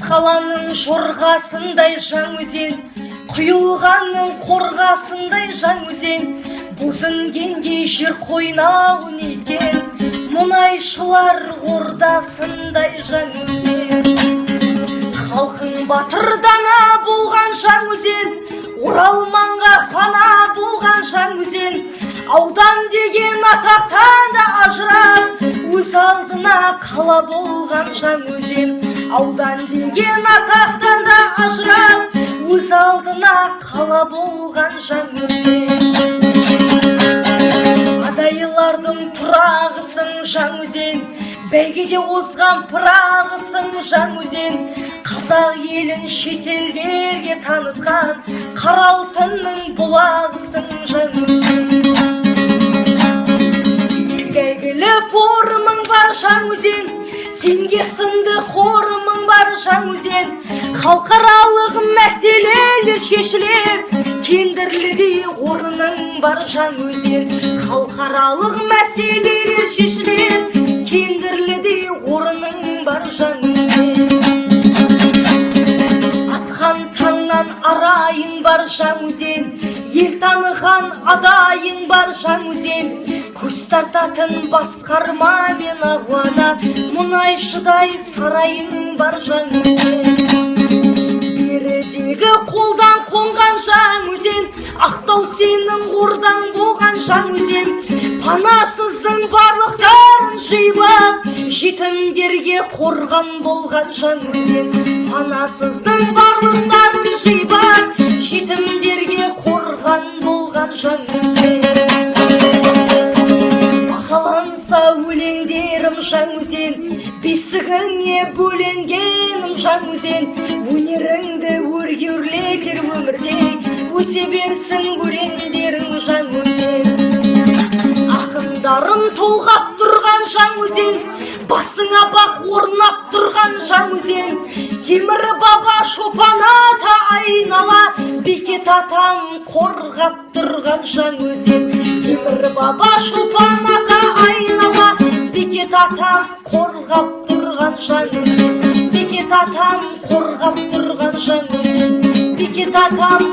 қаланың жорғасындай жаңөзен, құйылғанның қорғасындай жаңөзен, бозінгенде жер қойнауын еткен, мұнайшылар ордасындай жаңөзен. Халқың батырдана болған жаңөзен, оралманға пана болған жаңөзен, аудан деген атақтан да ажырап, өз алдына қала болған жаңөзен. Аудан деген атақтан да ажырап, өз алдына қала болған жаңөзен. Адайлардың тұрағысың жаңөзен, бәйгеде озған пырағысың жаңөзен. Қазақ елін шетелдерге танытқан қара алтынның бұлағысың жаңөзен. Елгәйгілі порымың бар жаңөзен, теңге сынды қорымың бар жаңөзен. Халықаралық мәселелер шешілер, кендірлідей орының бар жаңөзен. Халықаралық мәселелер шешілер, кендірлідей орының бар жаңөзен. Атқан таңнан арайың бар жаңөзен, ел таныған адайың бар жаңөзен. Көз тартатын басқарма мен ауада, мұнайшыдай сарайың бар жаңөзен. Берідегі қолдан қонған жаңөзен, ақтау сенің ордан болған жаңөзен. Панасыздың барлықтарын жиып, жетімдерге қорған болған жаңөзен. Панасыздың барлықтарын жиып, жетімдерге қорған болған жаңөзен. Бақаланса өлеңдерім жаңөзен, бесігіңе бөленгенім жаңөзен. Өнеріңді өрге өрлетер өмірде, өсе берсін өлеңдерің жаңөзен. Ақындарым толғап тұрған жаңөзен, басыңа бақ орнап тұрған жаңөзен. Темір баба шопан ата айнала, бекет атам қорғап тұрған жаңөзен. Темір баба шопан ата айнала, бекет атам қорғап тұрған жаңөзен. Бекет атам қорғап тұрған жаңөзен. Бекет атам